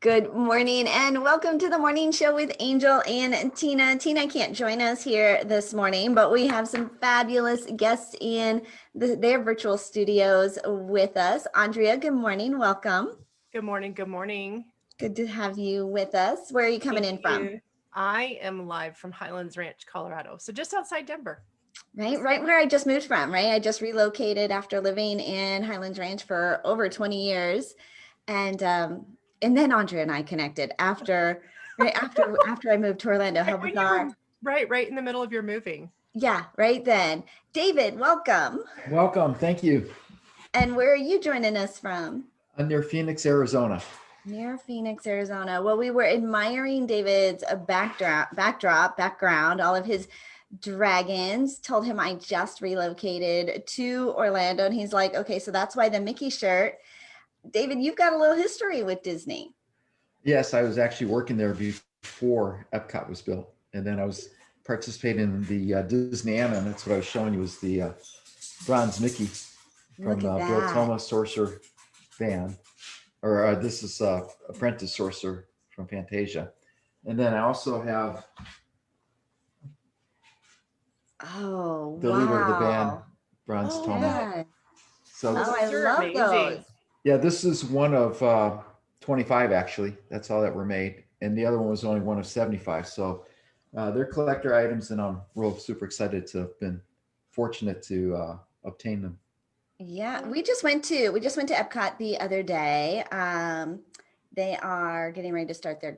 Good morning and welcome to the morning show with Angel and Tina. Tina can't join us here this morning, but we have some fabulous guests in their virtual studios with us. Aundrea, good morning. Welcome. Good morning. Good morning. Good to have you with us. Where are you coming Thank in from? you. I am live from Highlands Ranch, Colorado. So just outside Denver. Right where I just moved from, right? I just relocated after living in Highlands Ranch for over 20 years. And then Aundrea and I connected after I moved to Orlando. How Right when you bizarre. were right in the middle of your moving. Yeah, right then. David, welcome. Welcome. Thank you. And where are you joining us from? I'm near Phoenix, Arizona. Near Phoenix, Arizona. Well, we were admiring David's background, all of his dragons. Told him I just relocated to Orlando, and he's like, okay, so that's why the Mickey shirt. David, you've got a little history with Disney. Yes, I was actually working there before Epcot was built. And then I was participating in the Disneyana, and that's what I was showing you was the bronze Mickey from Bill Thomas Sorcerer Band. Or this is Apprentice Sorcerer from Fantasia. And then I also have the leader of the band, Bronze Toma. Yeah. So I love amazing. those. Yeah, this is one of 25 actually. That's all that were made. And the other one was only one of 75. So they're collector items, and I'm real super excited to have been fortunate to obtain them. Yeah, we just went to Epcot the other day. They are getting ready to start their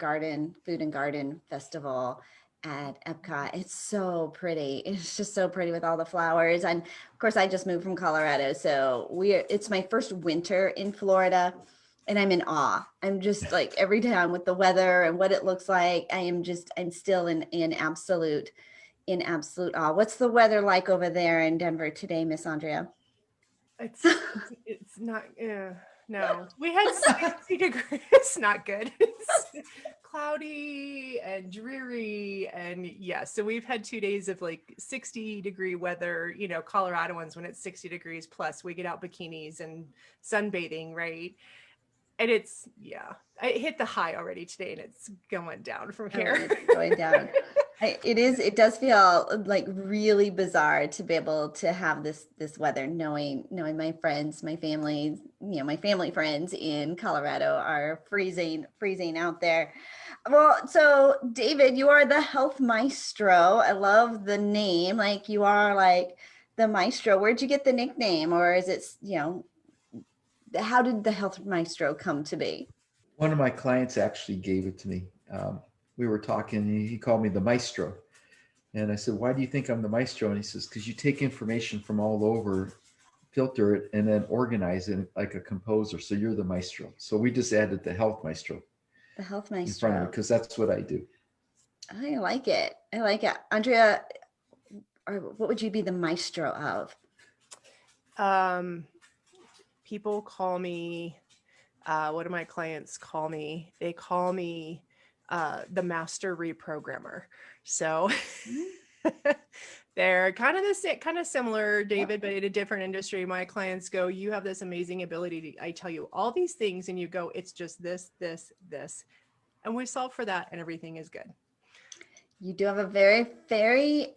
food and garden festival at Epcot. It's so pretty. It's just so pretty with all the flowers. And of course, I just moved from Colorado, so it's my first winter in Florida, and I'm in awe. I'm just like every time with the weather and what it looks like, I'm still in absolute awe. What's the weather like over there in Denver today, Miss Aundrea? It's not no. We had 60 degrees. It's not good. It's cloudy and dreary, and yeah, so we've had 2 days of like 60-degree weather, Coloradoans when it's 60 degrees plus we get out bikinis and sunbathing, right? And I hit the high already today, and it's going down from here. It's going down. It does feel like really bizarre to be able to have this weather, knowing my friends, my family, my family friends in Colorado are freezing out there. Well, so David, you are the health maestro. I love the name. Like, you are like the maestro. Where'd you get the nickname, or is it, how did the health maestro come to be? One of my clients actually gave it to me. We were talking, and he called me the maestro. And I said, why do you think I'm the maestro? And he says, because you take information from all over, filter it, and then organize it like a composer. So you're the maestro. So we just added the health maestro. The health maestro. Because that's what I do. I like it. Aundrea, what would you be the maestro of? People call me, what do my clients call me? They call me the master reprogrammer. So they're kind of similar, David, but in a different industry. My clients go, you have this amazing ability I tell you all these things, and you go, it's just this, and we solve for that, and everything is good. You do have a very, very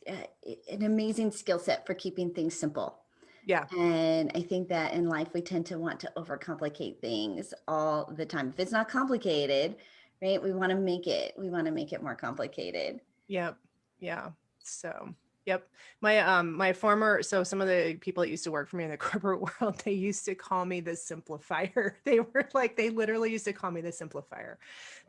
an amazing skill set for keeping things simple. Yeah. And I think that in life, we tend to want to overcomplicate things all the time. If it's not complicated, right, we want to make it more complicated. Yep. Yeah. So, yep. My former, so some of the people that used to work for me in the corporate world, they used to call me the simplifier. They literally used to call me the simplifier.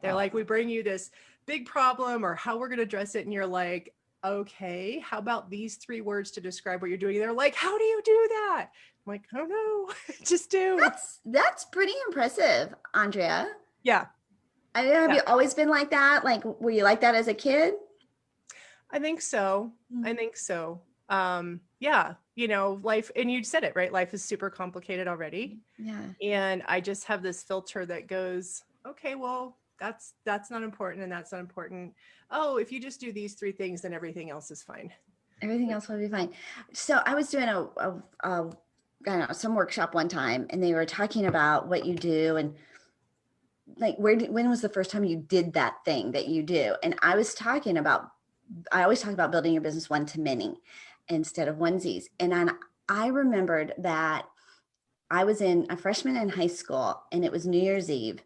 They're like, we bring you this big problem or how we're going to address it. And you're like, okay, how about these 3 words to describe what you're doing? They're like, how do you do that? I'm like, I don't know. Just do. That's pretty impressive, Aundrea. Yeah. Have you always been like that? Like, were you like that as a kid? I think so. Yeah, life, and you said it, right? Life is super complicated already. Yeah. And I just have this filter that goes, okay, well, that's not important, and that's not important. Oh, if you just do these 3 things, then everything else is fine. Everything else will be fine. So I was doing some workshop one time, and they were talking about what you do, and like, when was the first time you did that thing that you do? And I always talk about building your business one to many instead of onesies. And then I remembered that I was a freshman in high school, and it was New Year's Eve,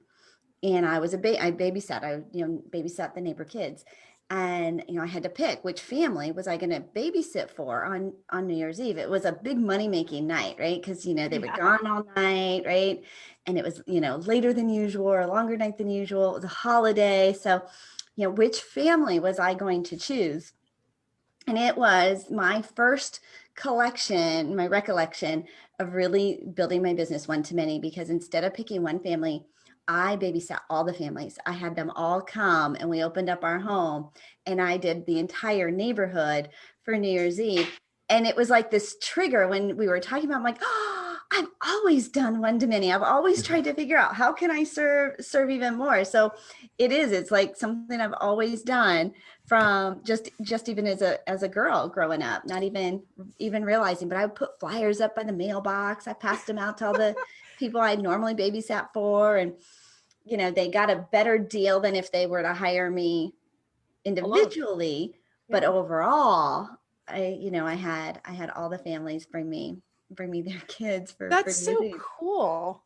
and I babysat. Babysat the neighbor kids, and I had to pick which family was I going to babysit for on New Year's Eve. It was a big money making night, right? Because they were gone all night, right? And it was later than usual or a longer night than usual. It was a holiday, so which family was I going to choose? And it was my first my recollection of really building my business one to many, because instead of picking one family, I babysat all the families. I had them all come, and we opened up our home, and I did the entire neighborhood for New Year's Eve. And it was like this trigger when we were talking about, I'm like, oh, I've always done one to many. I've always tried to figure out how can I serve even more. So it's like something I've always done from just even as a girl growing up, not even realizing, but I would put flyers up by the mailbox. I passed them out to all the people I normally babysat for. And, they got a better deal than if they were to hire me individually. But overall, I had all the families bring me their kids for That's New so Year's Eve. cool.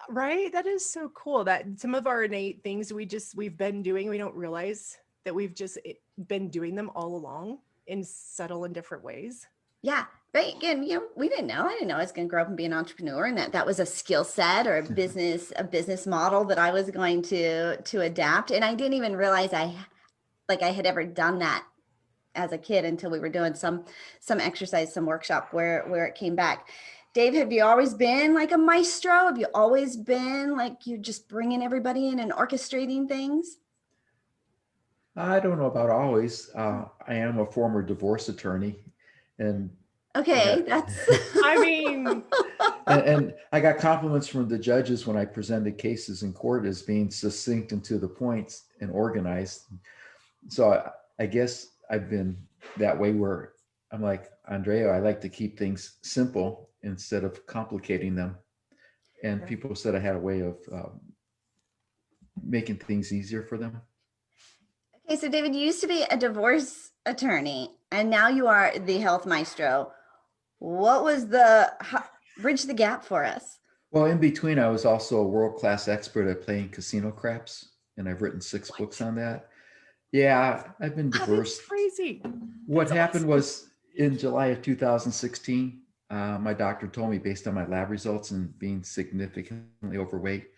Right? That is so cool that some of our innate things we've been doing, we don't realize that we've just been doing them all along in subtle and different ways. Yeah. Right. Again, we didn't know. I didn't know I was going to grow up and be an entrepreneur, and that was a skill set or a business model that I was going to adapt. And I didn't even realize I had ever done that as a kid until we were doing some exercise, some workshop where it came back. Dave, have you always been like a maestro? Have you always been like you just bringing everybody in and orchestrating things? I don't know about always. I am a former divorce attorney, and okay, that's. I mean, and I got compliments from the judges when I presented cases in court as being succinct and to the points and organized. So I guess I've been that way where I'm like, Aundrea, I like to keep things simple instead of complicating them. And people said I had a way of making things easier for them. Okay, so David, you used to be a divorce attorney, and now you are the health maestro. What was bridge the gap for us? Well, in between, I was also a world-class expert at playing casino craps, and I've written 6 books on that. Yeah, I've been divorced. That's crazy. What happened was in July of 2016, my doctor told me, based on my lab results and being significantly overweight,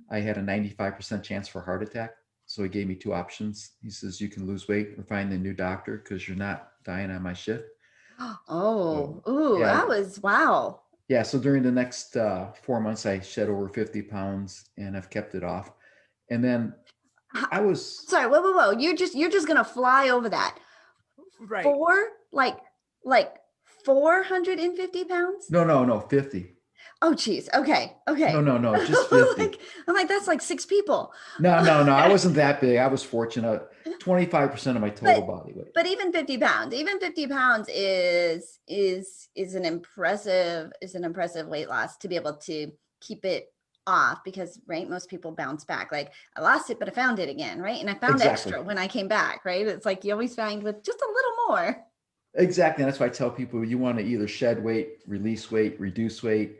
I had a 95% chance for a heart attack. So he gave me 2 options. He says, you can lose weight or find a new doctor because you're not dying on my shift. That was wow. Yeah. So during the next 4 months, I shed over 50 pounds and I've kept it off. And then I was sorry. Whoa. You're just gonna fly over that. Right. 450 pounds? No, 50. Oh, geez. Okay. No, just 50. I'm like, that's like 6 people. No. I wasn't that big. I was fortunate. 25% of my total body weight. But even 50 pounds is an impressive weight loss to be able to keep it off, because right, most people bounce back. Like, I lost it, but I found it again, right? And I found extra when I came back, right? It's like you always find with just a little more. Exactly. And that's why I tell people you want to either shed weight, release weight, reduce weight,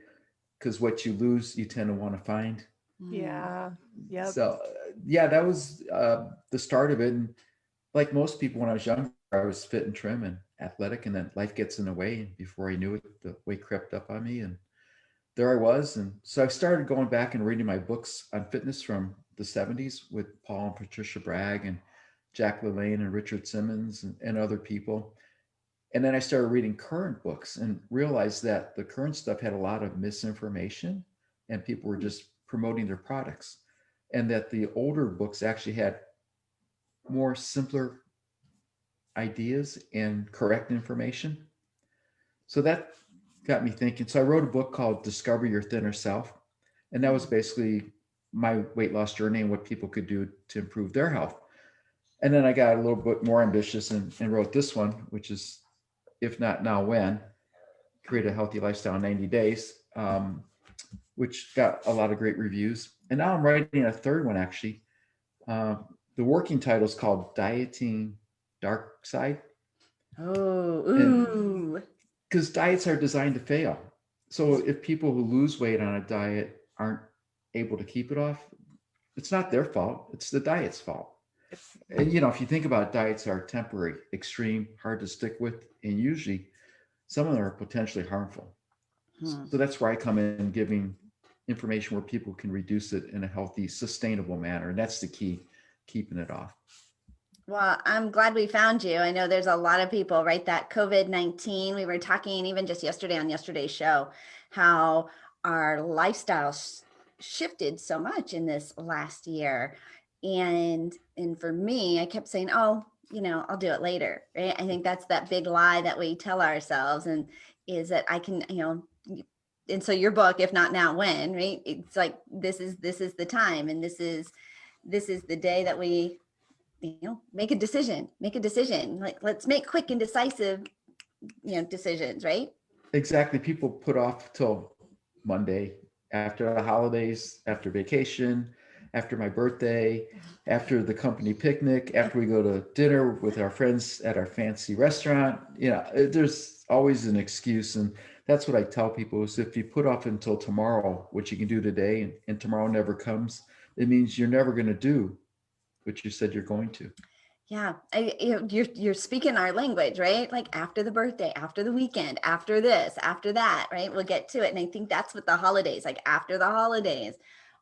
because what you lose, you tend to want to find. Yeah. Yeah. So that was the start of it. And like most people, when I was younger, I was fit and trim and athletic, and then life gets in the way. And before I knew it, the weight crept up on me, and there I was. And so I started going back and reading my books on fitness from the 70s with Paul and Patricia Bragg and Jack LaLanne and Richard Simmons and other people. And then I started reading current books and realized that the current stuff had a lot of misinformation and people were just promoting their products, and that the older books actually had more simpler ideas and correct information. So that got me thinking. So I wrote a book called Discover Your Thinner Self. And that was basically my weight loss journey and what people could do to improve their health. And then I got a little bit more ambitious and wrote this one, which is If Not Now, When? Create a Healthy Lifestyle in 90 Days. which got a lot of great reviews. And now I'm writing a third one actually. Uh, the working title is called Dieting Dark Side. Oh, And ooh. because diets are designed to fail. So if people who lose weight on a diet aren't able to keep it off, it's not their fault. It's the diet's fault. And if you think about it, diets are temporary, extreme, hard to stick with, and usually some of them are potentially harmful. Hmm. So that's where I come in giving information where people can reduce it in a healthy, sustainable manner. And that's the key, keeping it off. Well, I'm glad we found you. I know there's a lot of people, right? That COVID-19, we were talking even just yesterday on yesterday's show, how our lifestyle shifted so much in this last year. And for me, I kept saying, oh, I'll do it later, right? I think that's that big lie that we tell ourselves, and is that I can, and so your book, if not now, when, right? It's like, this is the time, and this is the day that we make a decision. Like, let's make quick and decisive, decisions, right? Exactly. People put off till Monday, after the holidays, after vacation, after my birthday, after the company picnic, after we go to dinner with our friends at our fancy restaurant. There's always an excuse. And that's what I tell people is if you put off until tomorrow, what you can do today, and tomorrow never comes, it means you're never going to do what you said you're going to. Yeah, you're speaking our language, right? Like, after the birthday, after the weekend, after this, after that, right? We'll get to it. And I think that's what the holidays, like after the holidays.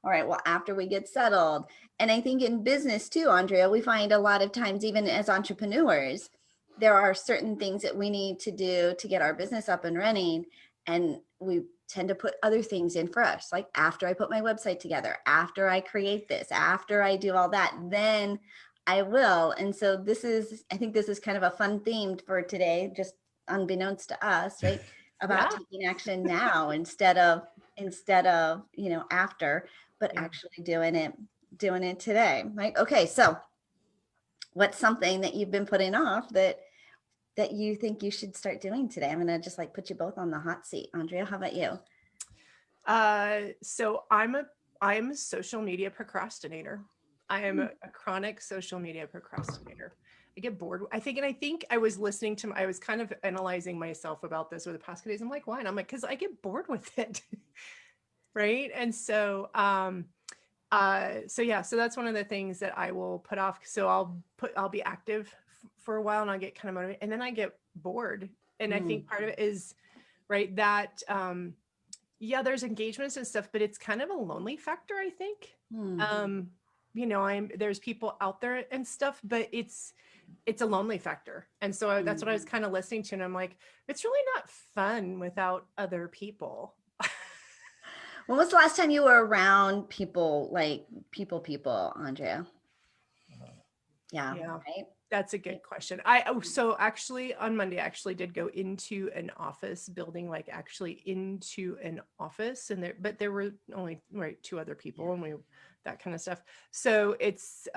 All right, well, after we get settled. And I think in business too, Aundrea, we find a lot of times, even as entrepreneurs, there are certain things that we need to do to get our business up and running. And we tend to put other things in first, like after I put my website together, after I create this, after I do all that, then I will. And so I think this is kind of a fun theme for today, just unbeknownst to us, right? About Yeah. taking action now instead of, after, but Yeah. actually doing it today, right? Okay. So what's something that you've been putting off that you think you should start doing today? I'm going to just like put you both on the hot seat. Aundrea, how about you? So I'm a social media procrastinator. I am a chronic social media procrastinator. I get bored. I think I was listening to, I was kind of analyzing myself about this over the past couple days. I'm like, why? And I'm like, because I get bored with it. Right. And so, so that's one of the things that I will put off. So I'll be active for a while and I'll get kind of motivated and then I get bored. And I think part of it is, right, that, yeah, there's engagements and stuff, but it's kind of a lonely factor, I think. There's people out there and stuff, but it's a lonely factor. And so that's what I was kind of listening to. And I'm like, it's really not fun without other people. When was the last time you were around people, like people, Aundrea? Yeah. Right. That's a good question. So actually on Monday, I actually did go into an office building, like actually into an office, and there were only two other people, and that kind of stuff. So it's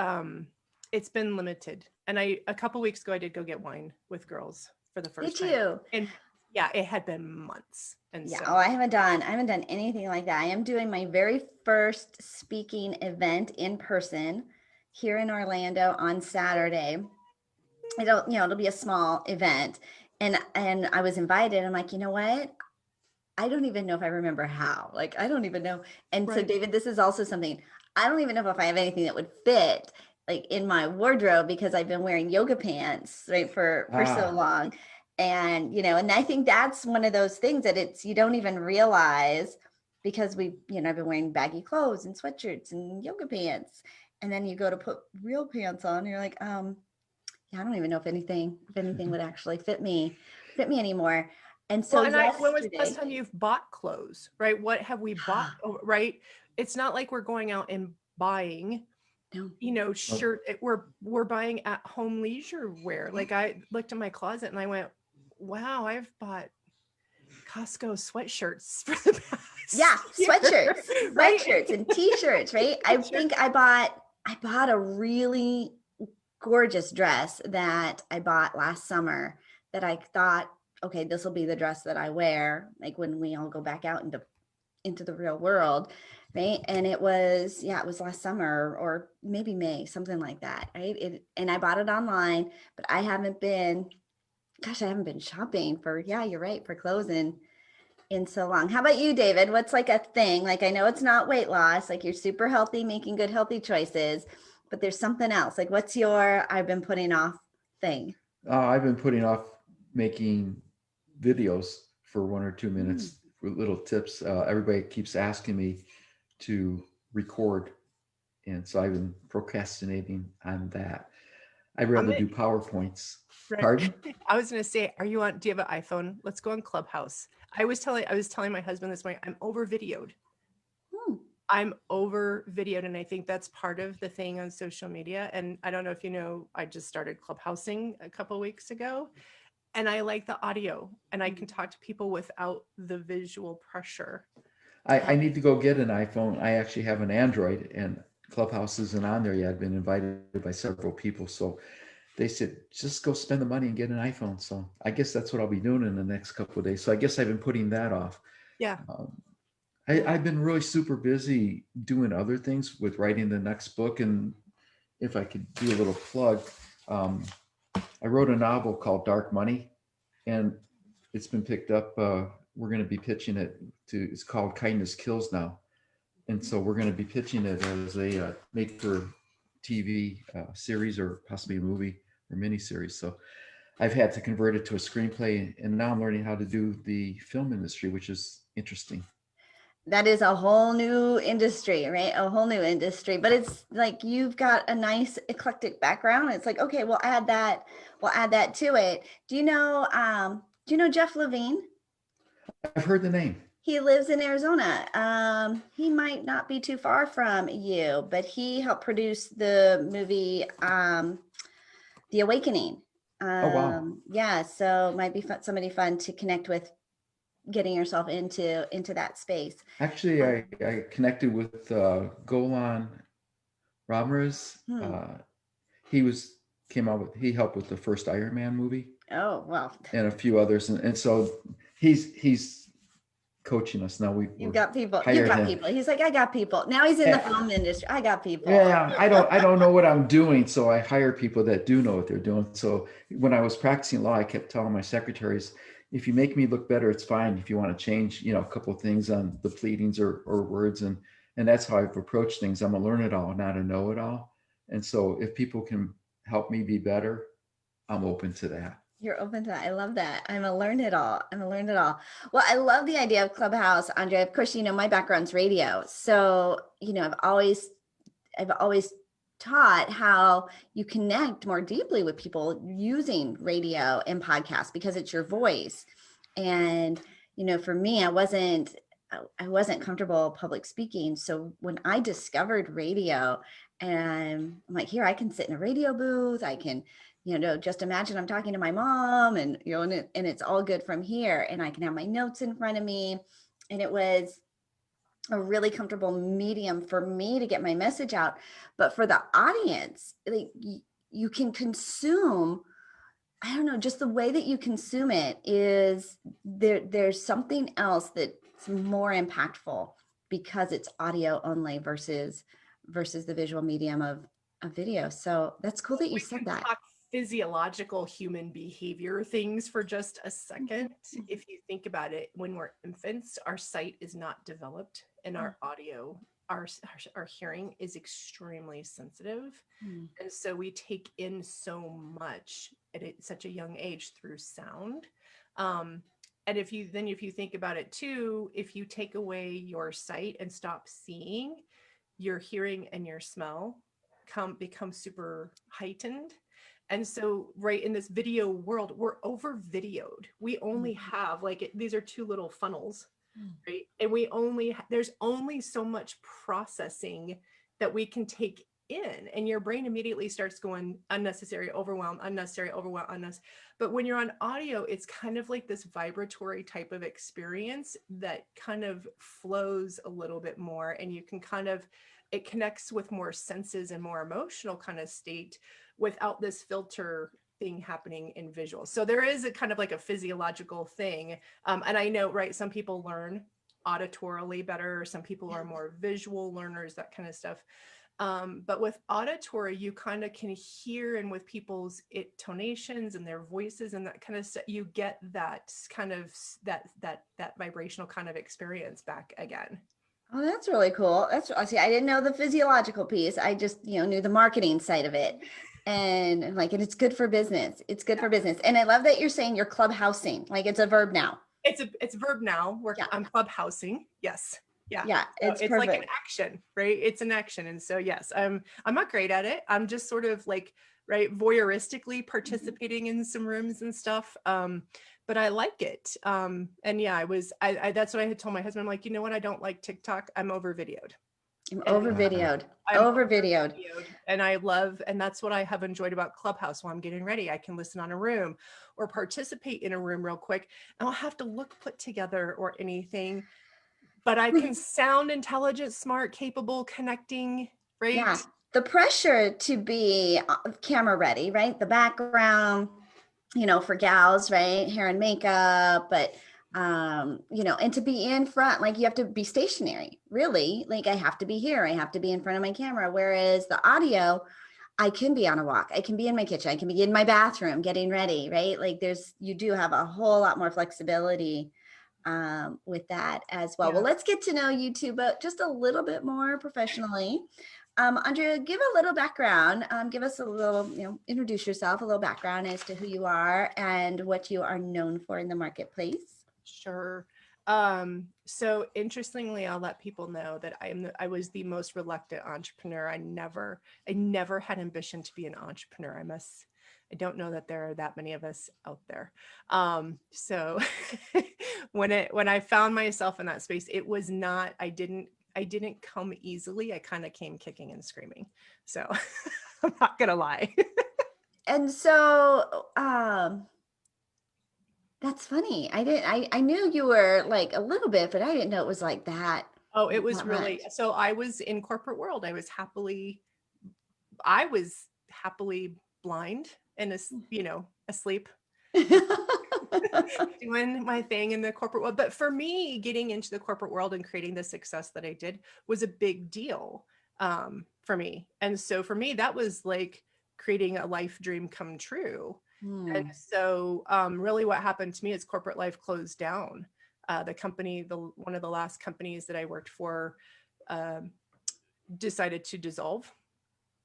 been limited. And a couple weeks ago, I did go get wine with girls for the first time. Did you? And yeah, it had been months. And yeah. so Oh, I haven't done anything like that. I am doing my very first speaking event in person here in Orlando on Saturday. It'll be a small event. And I was invited. I'm like, you know what? I don't even know if I remember how. Like, I don't even know. And so, Right. David, this is also something I don't even know if I have anything that would fit like in my wardrobe because I've been wearing yoga pants, right, for so long. And, and I think that's one of those things that you don't even realize because I've been wearing baggy clothes and sweatshirts and yoga pants. And then you go to put real pants on, and you're like, yeah, I don't even know if anything would actually fit me anymore. And so when was the last yesterday, time you've bought clothes, right? What have we bought, right? It's not like we're going out and buying, no. shirt. We're buying at home leisure wear. Like I looked in my closet and I went, wow, I've bought Costco sweatshirts for the past sweatshirts and t-shirts, right? I think I bought a really gorgeous dress that I bought last summer that I thought, okay, this will be the dress that I wear like when we all go back out into into the real world. Right. And it was last summer or maybe May, something like that. Right. And I bought it online, but I haven't been shopping for, you're right, for clothes in so long. How about you, David? What's like a thing? Like, I know it's not weight loss, like you're super healthy, making good, healthy choices, but there's something else. Like, what's your, I've been putting off thing? I've been putting off making videos for 1 or 2 minutes with little tips. Everybody keeps asking me to record. And so I've been procrastinating on that. I'd rather do PowerPoints. Right. Pardon? I was going to say, do you have an iPhone? Let's go on Clubhouse. I was telling my husband this morning, I'm over videoed. I'm over videoed. And I think that's part of the thing on social media. And I don't know if you know, I just started Clubhousing a couple of weeks ago, and I like the audio, and I can talk to people without the visual pressure. I need to go get an iPhone. I actually have an Android, and Clubhouse isn't on there yet. I've been invited by several people. So they said, just go spend the money and get an iPhone. So I guess that's what I'll be doing in the next couple of days. So I guess I've been putting that off. Yeah. I've been really super busy doing other things with writing the next book. And if I could do a little plug, I wrote a novel called Dark Money, and it's been picked up. We're going to be pitching it it's called Kindness Kills now. And so we're going to be pitching it as a made for TV series, or possibly a movie or miniseries. So I've had to convert it to a screenplay, and now I'm learning how to do the film industry, which is interesting. That is a whole new industry, right? A whole new industry, but it's like, you've got a nice eclectic background. It's like, okay, we'll add that to it. Do you know Jeff Levine? I've heard the name. He lives in Arizona. He might not be too far from you, but he helped produce the movie, The Awakening. Oh, wow. Yeah. So it might be somebody fun to connect with, getting yourself into that space. Actually, I connected with Golan Ramirez. He helped with the first Iron Man movie. Oh, well. And a few others. And so he's coaching us now. You've got people. He's like, I got people. Now he's in the film industry. I got people. Yeah, I don't know what I'm doing, so I hire people that do know what they're doing. So when I was practicing law, I kept telling my secretaries, if you make me look better, it's fine. If you want to change, a couple of things on the pleadings or words, and that's how I've approached things. I'm a learn-it-all, not a know-it-all. And so if people can help me be better, I'm open to that. You're open to that. I love that. I'm a learn it all. Well, I love the idea of Clubhouse, Aundrea. Of course, my background's radio. So, I've always taught how you connect more deeply with people using radio and podcasts, because it's your voice. And, for me, I wasn't comfortable public speaking. So when I discovered radio, and I'm like, here, I can sit in a radio booth. I can, just imagine I'm talking to my mom, and, and it's all good from here, and I can have my notes in front of me. And it was a really comfortable medium for me to get my message out. But for the audience, like, you can consume, I don't know, just the way that you consume it is there's something else that's more impactful, because it's audio only versus the visual medium of video. So that's cool that you said that. Physiological human behavior things for just a second. If you think about it, when we're infants, our sight is not developed, and our audio, our hearing is extremely sensitive. And so we take in so much at such a young age through sound. And if you think about it too, if you take away your sight and stop seeing, your hearing and your smell become super heightened. And so right in this video world, we're over videoed. We only have these are two little funnels, right? And there's only so much processing that we can take in, and your brain immediately starts going unnecessary overwhelm. But when you're on audio, it's kind of like this vibratory type of experience that kind of flows a little bit more, and you can it connects with more senses and more emotional kind of state without this filter thing happening in visual. So there is a kind of like a physiological thing. And I know, right, some people learn auditorily better. Some people are more visual learners, that kind of stuff. But with auditory, you kind of can hear, and with people's intonations and their voices and that kind of stuff, you get that kind of that vibrational kind of experience back again. Oh, that's really cool. That's, see, I didn't know the physiological piece. I just, knew the marketing side of it. And like, and it's good for business. It's good for business. And I love that you're saying you're clubhousing. Like it's a verb now. It's a verb now. I'm clubhousing. Yes. Yeah. Yeah. So It's it's perfect. like an action, right? It's an action. And so, yes, I'm not great at it. I'm just sort of like, right, voyeuristically participating in some rooms and stuff. But I like it. And yeah, I that's what I had told my husband. I'm like, you know what? I don't like TikTok. I'm over videoed. I'm over videoed. I'm Over videoed. And I love, and that's what I have enjoyed about Clubhouse. While I'm getting ready, I can listen on a room or participate in a room real quick. I don't have to look put together or anything, but I can sound intelligent, smart, capable, connecting, right? Yeah. The pressure to be camera ready, right? The background, for gals, right? Hair and makeup, but and to be in front, like you have to be stationary, really. Like I have to be here, I have to be in front of my camera. Whereas the audio, I can be on a walk, I can be in my kitchen, I can be in my bathroom getting ready, right? Like you do have a whole lot more flexibility with that as well. Yeah. Well, let's get to know you two, but just a little bit more professionally. Aundrea, give a little background. Give us a little, introduce yourself, a little background as to who you are and what you are known for in the marketplace. Sure. So interestingly, I'll let people know that I was the most reluctant entrepreneur. I never had ambition to be an entrepreneur. I don't know that there are that many of us out there. So when I found myself in that space, it was not, I didn't come easily. I kind of came kicking and screaming. So I'm not gonna lie. And so, that's funny. I knew you were like a little bit, but I didn't know it was like that. Oh, it was that really, much. so I was in corporate world. I was happily blind and asleep doing my thing in the corporate world. But for me, getting into the corporate world and creating the success that I did was a big deal for me. And so for me, that was like creating a life dream come true. And so really what happened to me is corporate life closed down. The company, one of the last companies that I worked for decided to dissolve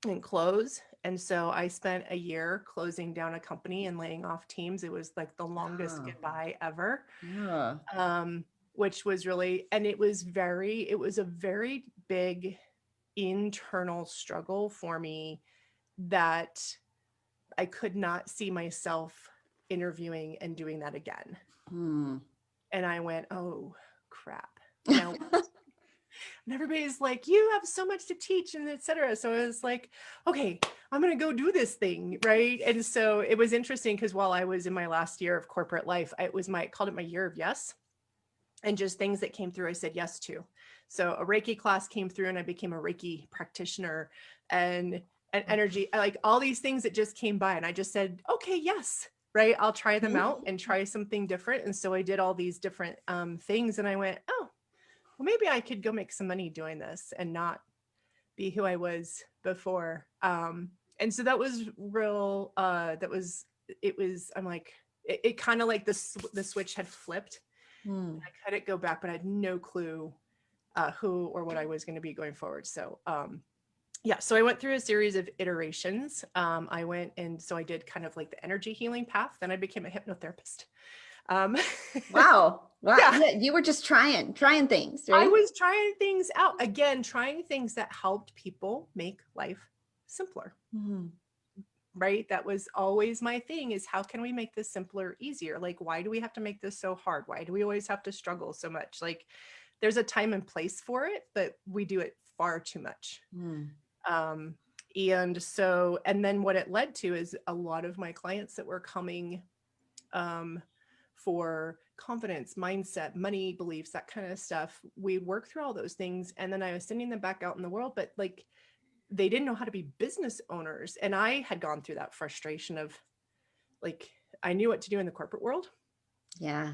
and close. And so I spent a year closing down a company and laying off teams. It was like the longest goodbye ever. Which was really, and it was a very big internal struggle for me that I could not see myself interviewing and doing that again. And I went, oh crap. Now and everybody's like, you have so much to teach and etc. So I was like, okay, I'm going to go do this thing. Right. And so it was interesting because while I was in my last year of corporate life, I called it my year of yes. And just things that came through, I said yes to. So a Reiki class came through and I became a Reiki practitioner and energy, like all these things that just came by. And I just said, okay, yes. Right. I'll try them out and try something different. And so I did all these different things and I went, oh, well, maybe I could go make some money doing this and not be who I was before. And so that was real. I'm like, it kind of like the switch had flipped. I couldn't go back, but I had no clue who or what I was going to be going forward. So so I went through a series of iterations. I went and so I did kind of like the energy healing path. Then I became a hypnotherapist. Wow. Yeah, you were just trying things, right? I was trying things out again, trying things that helped people make life simpler. Right? That was always my thing, is how can we make this simpler, easier? Like, why do we have to make this so hard? Why do we always have to struggle so much? Like, there's a time and place for it, but we do it far too much. And so, and then what it led to is a lot of my clients that were coming for confidence, mindset, money, beliefs, that kind of stuff, we worked through all those things. And then I was sending them back out in the world, but like, they didn't know how to be business owners. And I had gone through that frustration of like, I knew what to do in the corporate world. Yeah.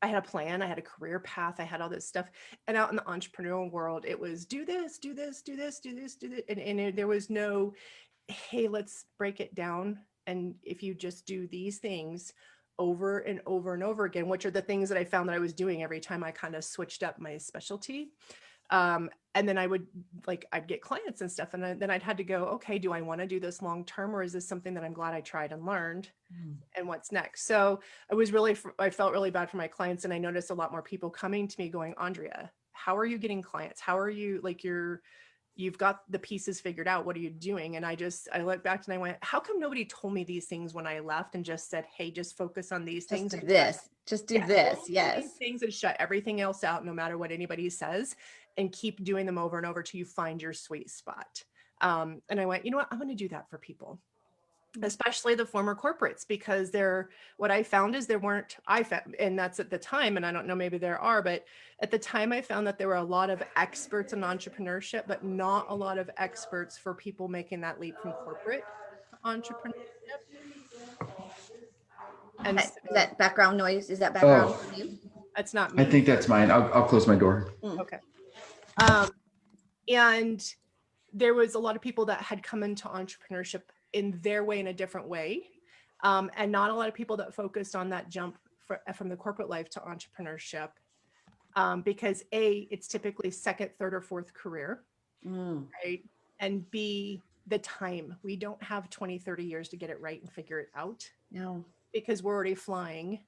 I had a plan, I had a career path, I had all this stuff. And out in the entrepreneurial world, it was do this, do this, do this, do this, do this. There was no, hey, let's break it down. And if you just do these things over and over and over again, which are the things that I found that I was doing every time I kind of switched up my specialty. And then I'd get clients and stuff. And then I'd had to go, okay, do I want to do this long-term, or is this something that I'm glad I tried and learned? And what's next? So I felt really bad for my clients. And I noticed a lot more people coming to me going, Aundrea, how are you getting clients? How are you, you've got the pieces figured out. What are you doing? And I looked back and I went, how come nobody told me these things when I left and just said, hey, just focus on these things. Just do this. Just do this. Yes. Things and shut everything else out, no matter what anybody says, and keep doing them over and over till you find your sweet spot. And I went, you know what? I'm going to do that for people, especially the former corporates, because what I found is and that's at the time, and I don't know, maybe there are, but at the time I found that there were a lot of experts in entrepreneurship, but not a lot of experts for people making that leap from corporate to entrepreneurship. And Is that background noise? Is that background from you? That's not me. I think that's mine. I'll close my door. Okay. And there was a lot of people that had come into entrepreneurship in their way, in a different way. And not a lot of people that focused on that jump from the corporate life to entrepreneurship. Because A, it's typically second, third, or fourth career, right? And B, the time. We don't have 20, 30 years to get it right and figure it out. No. Because we're already flying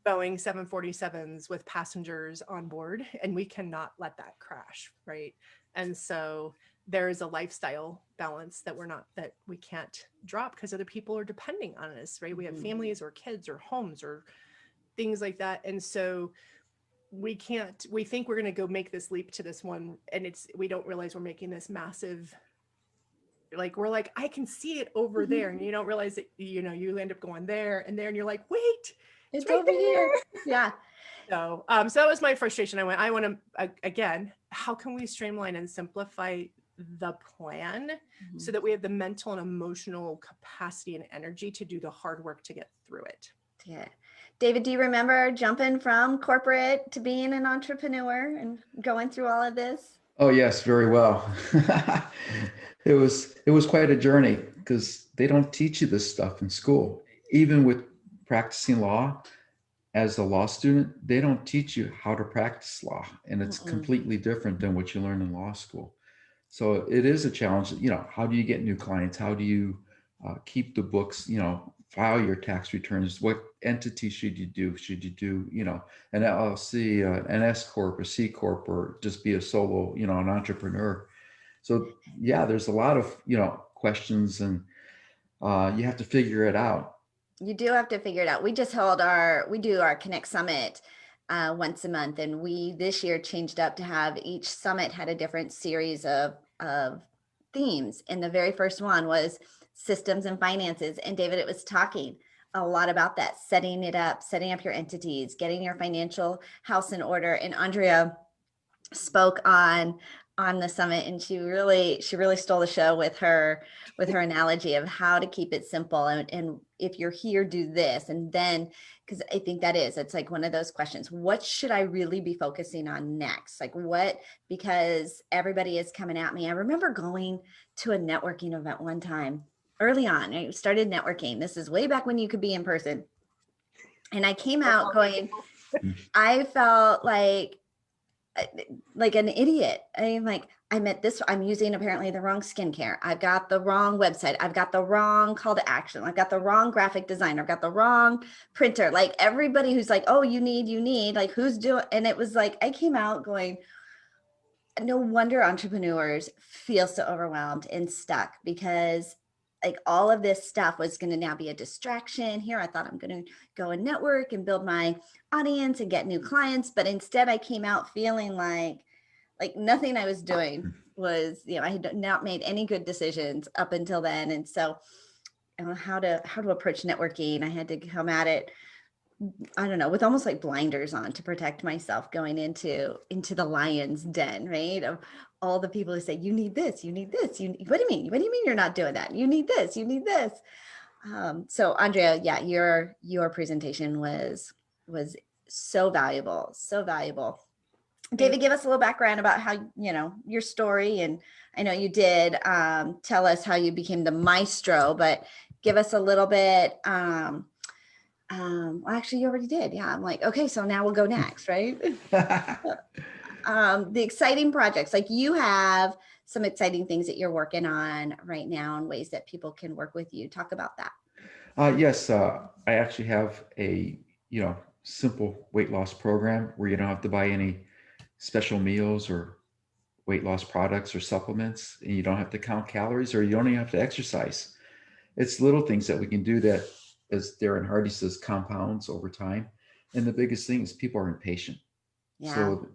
Boeing 747s with passengers on board, and we cannot let that crash, right? And so there is a lifestyle balance that we can't drop because other people are depending on us, right? We have families or kids or homes or things like that. And so we think we're going to go make this leap to this one. And we don't realize we're making this massive, we're like, I can see it over there. And you don't realize that, you end up going there and there, and you're like, wait, it's right over here. Yeah. So that was my frustration. I want to, again, how can we streamline and simplify the plan so that we have the mental and emotional capacity and energy to do the hard work to get through it? Yeah. David, do you remember jumping from corporate to being an entrepreneur and going through all of this? Oh yes, very well. It was quite a journey because they don't teach you this stuff in school. Even with practicing law, as a law student, they don't teach you how to practice law, and it's completely different than what you learn in law school. So it is a challenge. How do you get new clients? How do you keep the books? File your tax returns. What entity should you do? Should you do, an LLC, an S corp, a C corp, or just be a solo, an entrepreneur? So yeah, there's a lot of questions, and you have to figure it out. You do have to figure it out. We just we do our Connect Summit once a month, and we this year changed up to have each summit had a different series of themes. And the very first one was systems and finances. And David, it was talking a lot about that, setting up your entities, getting your financial house in order. And Aundrea spoke on the summit, and she really stole the show with her analogy of how to keep it simple. And if you're here, do this. And then, because I think it's like one of those questions, what should I really be focusing on next? Because everybody is coming at me. I remember going to a networking event one time early on. I started networking. This is way back when you could be in person. And I came out going, I felt like an idiot. I'm using apparently the wrong skincare. I've got the wrong website. I've got the wrong call to action. I've got the wrong graphic designer. I've got the wrong printer. Like everybody who's like, oh, you need, like who's doing, and it was like, I came out going, no wonder entrepreneurs feel so overwhelmed and stuck, because like all of this stuff was going to now be a distraction. Here, I thought I'm going to go and network and build my audience and get new clients. But instead I came out feeling like nothing I was doing was, I had not made any good decisions up until then. And so how to approach networking, I had to come at it, I don't know, with almost like blinders on to protect myself going into the lion's den, right? Of all the people who say, you need this, what do you mean? What do you mean you're not doing that? You need this, So Aundrea, yeah, your presentation was So valuable, so valuable. David, give us a little background about how, your story. And I know you did tell us how you became the maestro, but give us a little bit. Well, actually, you already did. Yeah. I'm like, okay, so now we'll go next, right? The exciting projects, like you have some exciting things that you're working on right now and ways that people can work with you. Talk about that. Yes, I actually have a, simple weight loss program where you don't have to buy any special meals or weight loss products or supplements, and you don't have to count calories, or you don't even have to exercise. It's little things that we can do that, as Darren Hardy says, compounds over time. And the biggest thing is people are impatient. Yeah. So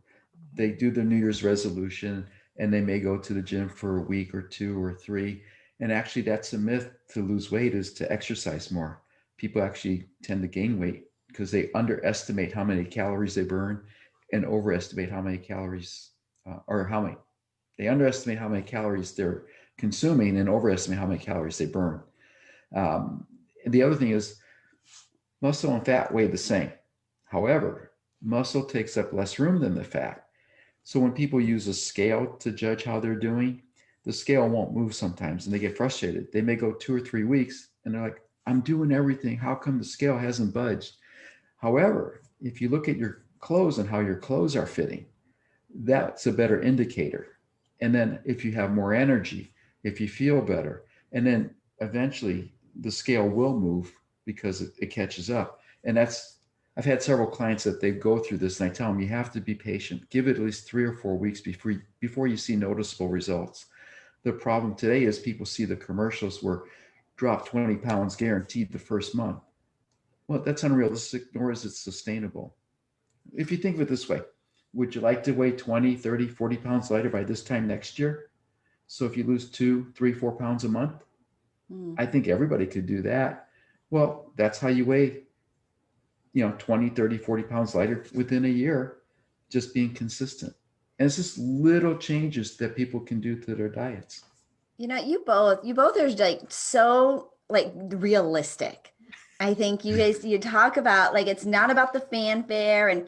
they do their New Year's resolution and they may go to the gym for a week or 2 or 3. And actually that's a myth to lose weight, is to exercise more. People actually tend to gain weight because they underestimate how many calories they burn and overestimate how many calories they underestimate how many calories they're consuming and overestimate how many calories they burn. And the other thing is muscle and fat weigh the same. However, muscle takes up less room than the fat. So when people use a scale to judge how they're doing, the scale won't move sometimes and they get frustrated. They may go 2 or 3 weeks and they're like, I'm doing everything. How come the scale hasn't budged? However, if you look at your clothes and how your clothes are fitting, that's a better indicator. And then if you have more energy, if you feel better, and then eventually the scale will move because it catches up. And I've had several clients that they go through this, and I tell them, you have to be patient. Give it at least 3 or 4 weeks before you see noticeable results. The problem today is people see the commercials where drop 20 pounds guaranteed the first month. Well, that's unrealistic, nor is it sustainable. If you think of it this way, would you like to weigh 20, 30, 40 pounds lighter by this time next year? So if you lose 2, 3, 4 pounds a month, I think everybody could do that. Well, that's how you weigh, 20, 30, 40 pounds lighter within a year, just being consistent. And it's just little changes that people can do to their diets. You both are like so like realistic. I think you guys, you talk about like, it's not about the fanfare and,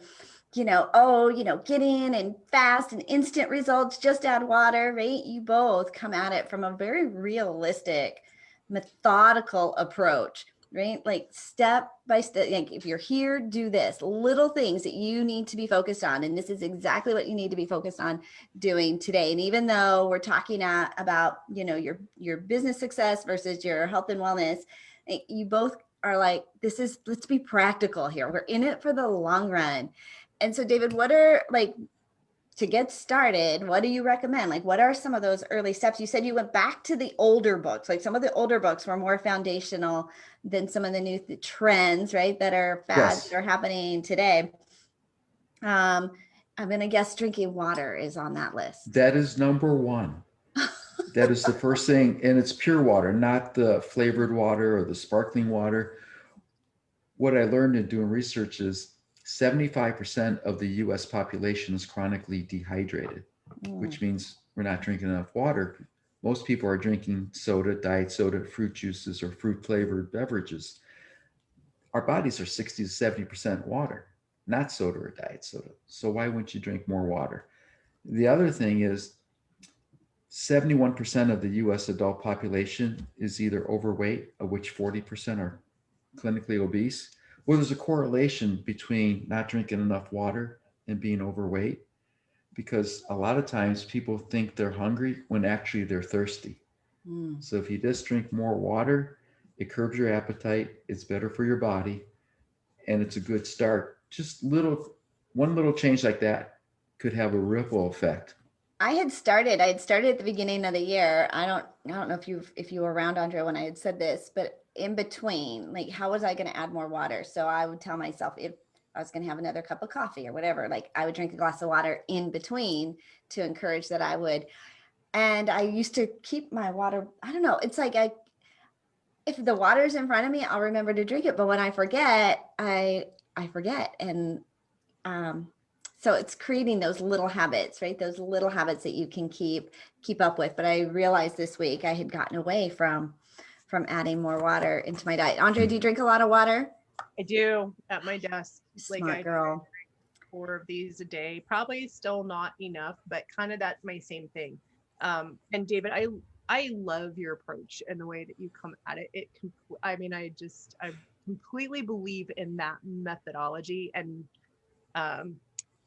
get in and fast and instant results, just add water, right? You both come at it from a very realistic, methodical approach, right? Like step by step, like if you're here, do this, little things that you need to be focused on. And this is exactly what you need to be focused on doing today. And even though we're talking about, your business success versus your health and wellness, you both are like, let's be practical here. We're in it for the long run. And so David, what are like, to get started, what do you recommend? Like, what are some of those early steps? You said you went back to the older books, like some of the older books were more foundational than some of the new trends, right? That are fads that are happening today. I'm going to guess drinking water is on that list. That is number one. That is the first thing. And it's pure water, not the flavored water or the sparkling water. What I learned in doing research is 75% of the US population is chronically dehydrated, which means we're not drinking enough water. Most people are drinking soda, diet soda, fruit juices, or fruit flavored beverages. Our bodies are 60 to 70% water, not soda or diet soda. So why wouldn't you drink more water? The other thing is 71% of the US adult population is either overweight, of which 40% are clinically obese. Well, there's a correlation between not drinking enough water and being overweight, because a lot of times people think they're hungry when actually they're thirsty. So if you just drink more water, it curbs your appetite, it's better for your body, and it's a good start. Just one little change like that could have a ripple effect. I had started at the beginning of the year. I don't know if you were around, Aundrea, when I had said this, but in between, like, how was I going to add more water? So I would tell myself, if I was going to have another cup of coffee or whatever, like I would drink a glass of water in between to encourage that I would. And I used to keep my water. I don't know. It's like if the water's in front of me, I'll remember to drink it. But when I forget, I forget. And so it's creating those little habits, right? Those little habits that you can keep up with. But I realized this week I had gotten away from adding more water into my diet. Aundrea, do you drink a lot of water? I do at my desk. Like Smart girl. 4 of these a day, probably still not enough, but kind of that's my same thing. And David, I love your approach and the way that you come at it. I mean, I completely believe in that methodology and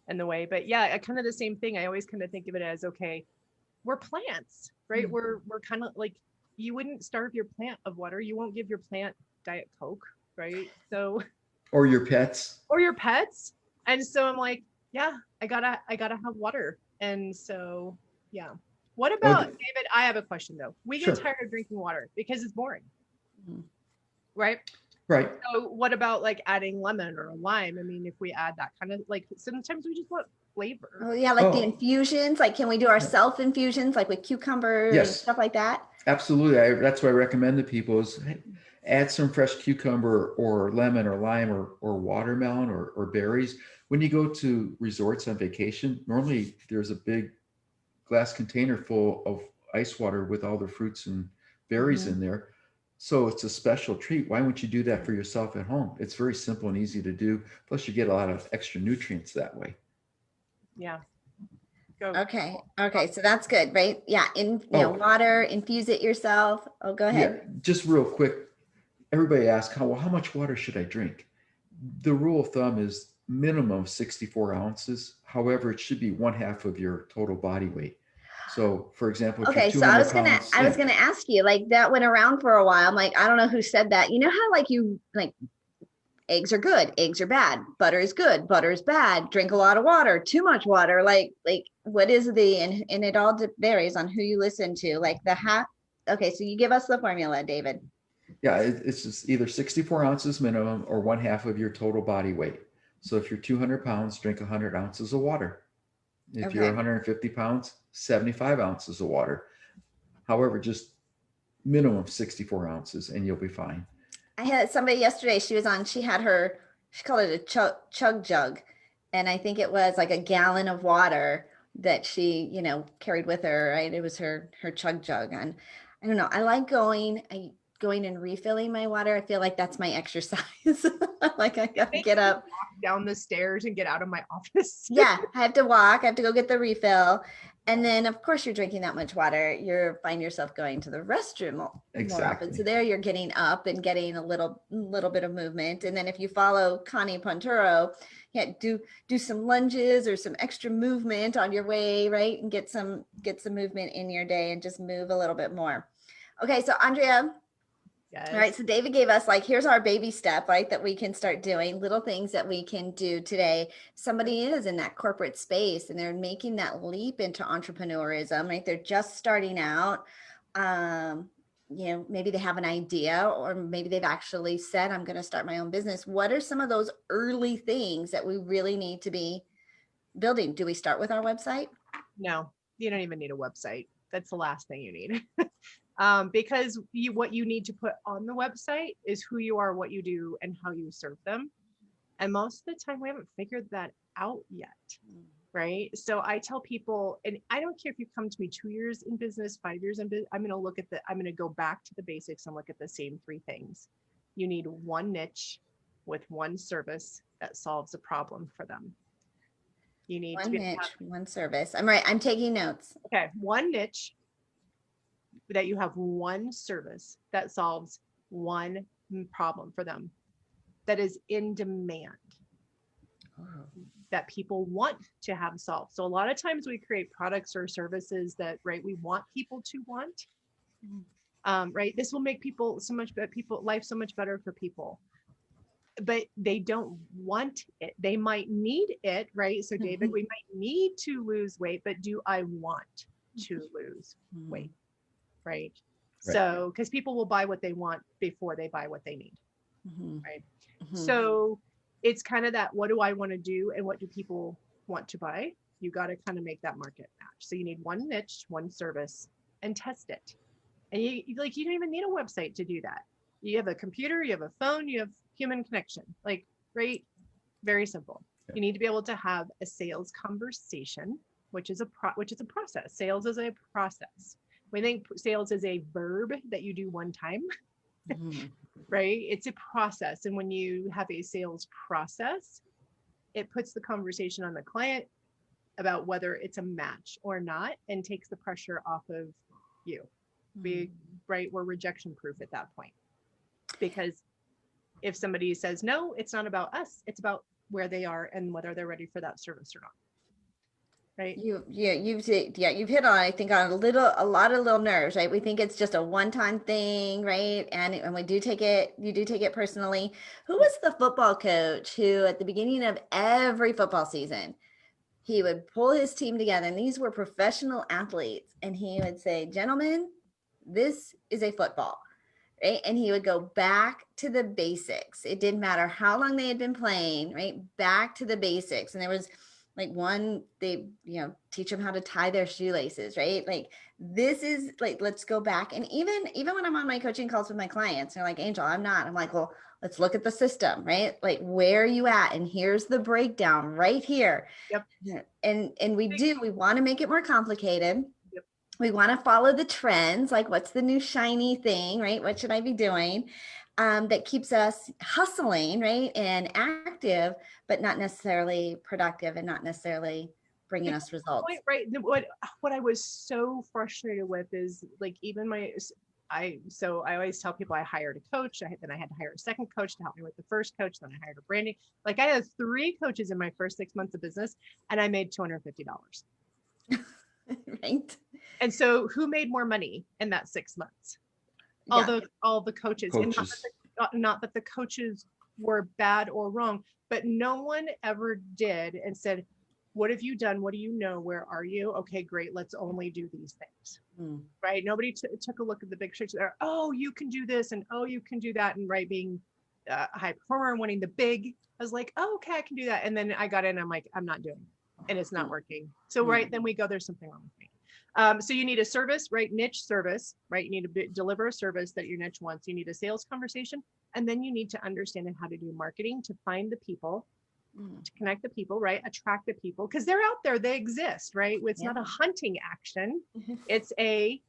the way, but yeah, I kind of the same thing. I always kind of think of it as, okay, we're plants, right? We're kind of like, you wouldn't starve your plant of water. You won't give your plant Diet Coke, right? So, Or your pets. or your pets. And so I'm like, yeah, I gotta have water. And so, yeah. What about David? I have a question though. We get tired of drinking water because it's boring, right? Right. So what about like adding lemon or a lime? I mean, if we add that kind of like, sometimes we just want flavor. Oh yeah, like the infusions. Like, can we do our self infusions, like with cucumber and stuff like that? Absolutely. That's what I recommend to people is add some fresh cucumber or lemon or lime or watermelon or berries. When you go to resorts on vacation, normally there's a big glass container full of ice water with all the fruits and berries in there. So it's a special treat. Why wouldn't you do that for yourself at home? It's very simple and easy to do. Plus you get a lot of extra nutrients that way. Yeah. Okay. So that's good, right? Yeah. Water, infuse it yourself. Oh, go ahead. Yeah, just real quick. Everybody asks, how much water should I drink? The rule of thumb is minimum 64 ounces. However, it should be 1/2 of your total body weight. So for example, if you're 200 so I was gonna ask you, like, that went around for a while. I'm like, I don't know who said that. You know how like eggs are good, eggs are bad, butter is good, butter is bad, drink a lot of water, too much water, like what is and it all varies on who you listen to, like okay, so you give us the formula, David. Yeah, it's just either 64 ounces minimum or 1/2 of your total body weight. So if you're 200 pounds, drink 100 ounces of water. If you're 150 pounds, 75 ounces of water. However, just minimum 64 ounces and you'll be fine. I had somebody yesterday, she called it a chug jug. And I think it was like a gallon of water that she, carried with her, right? It was her chug jug. And I don't know, I like going and refilling my water. I feel like that's my exercise. Like I gotta get up, walk down the stairs and get out of my office. Yeah, I have to walk. I have to go get the refill. And then, of course, you're drinking that much water. You find yourself going to the restroom more often. So there you're getting up and getting a little bit of movement. And then if you follow Connie Ponturo, do some lunges or some extra movement on your way, right? And get some movement in your day and just move a little bit more. Okay, so Aundrea. Yes. All right. So David gave us here's our baby step, right? That we can start doing little things that we can do today. Somebody is in that corporate space and they're making that leap into entrepreneurism, right? They're just starting out. Maybe they have an idea or maybe they've actually said, I'm going to start my own business. What are some of those early things that we really need to be building? Do we start with our website? No, you don't even need a website. That's the last thing you need. Because what you need to put on the website is who you are, what you do, and how you serve them. And most of the time we haven't figured that out yet, right? So I tell people, and I don't care if you come to me 2 years in business, 5 years in business, I'm going to go back to the basics and look at the same 3 things. You need one niche with one service that solves a problem for them. You need one niche, one service. I'm right. I'm taking notes. Okay. One niche that you have one service that solves one problem for them that is in demand, that people want to have solved. So a lot of times we create products or services that, right, we want people to want, right? This will make life so much better for people, but they don't want it. They might need it, right? So David, we might need to lose weight, but do I want to lose weight? Right. So, because people will buy what they want before they buy what they need. Right. So it's kind of that, what do I want to do? And what do people want to buy? You got to kind of make that market match. So you need one niche, one service, and test it. And you don't even need a website to do that. You have a computer, you have a phone, you have human connection, right? Very simple. You need to be able to have a sales conversation, which is a process. Sales is a process. We think sales is a verb that you do one time, Mhm. right? It's a process. And when you have a sales process, it puts the conversation on the client about whether it's a match or not and takes the pressure off of you. Mhm. Right? We're rejection proof at that point. Because if somebody says no, it's not about us, it's about where they are and whether they're ready for that service or not. Right? You've hit on, I think, on a lot of little nerves, right? We think it's just a one-time thing, right? And we do take it, you do take it personally. Who was the football coach who at the beginning of every football season, he would pull his team together, and these were professional athletes, and he would say, "Gentlemen, this is a football." Right? And he would go back to the basics. It didn't matter how long they had been playing, right? Back to the basics. And there was like one, they, teach them how to tie their shoelaces, right? Like this is like, let's go back. And even when I'm on my coaching calls with my clients, they're like, Angel, I'm not. I'm like, well, let's look at the system, right? Like where are you at? And here's the breakdown right here. Yep. And we want to make it more complicated. Yep. We want to follow the trends, like what's the new shiny thing, right? What should I be doing? That keeps us hustling, right? And active, but not necessarily productive and not necessarily bringing us results. Point, right? What I was so frustrated with is like even I always tell people I hired a coach. Then I had to hire a second coach to help me with the first coach. Then I hired a branding. Like I had 3 coaches in my first 6 months of business, and I made $250. Right. And so, who made more money in that 6 months? Yeah. All the coaches. And not that the coaches were bad or wrong, but no one ever did and said, "What have you done? What do you know? Where are you? Okay, great. Let's only do these things." Right? Nobody took a look at the big picture. Oh, you can do this, and oh, you can do that, and right, being a high performer and winning the big. I was like, oh, okay, I can do that. And then I got in, I'm like, I'm not doing it, and it's not working. So right, then we go, there's something wrong with me. So you need a service, right? Niche service, right? You need to deliver a service that your niche wants. You need a sales conversation, and then you need to understand how to do marketing to find the people, to connect the people, right? Attract the people, because they're out there, they exist, right? It's not a hunting action, it's a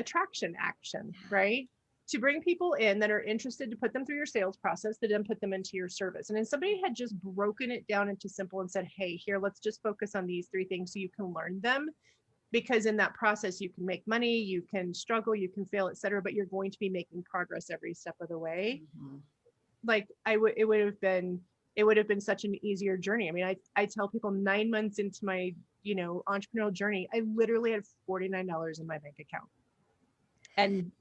attraction action, right? To bring people in that are interested, to put them through your sales process, to then put them into your service. And then somebody had just broken it down into simple and said, hey, here, let's just focus on these 3 things so you can learn them. Because in that process, you can make money, you can struggle, you can fail, etc. But you're going to be making progress every step of the way. Like it would have been such an easier journey. I mean, I tell people 9 months into my, entrepreneurial journey, I literally had $49 in my bank account. And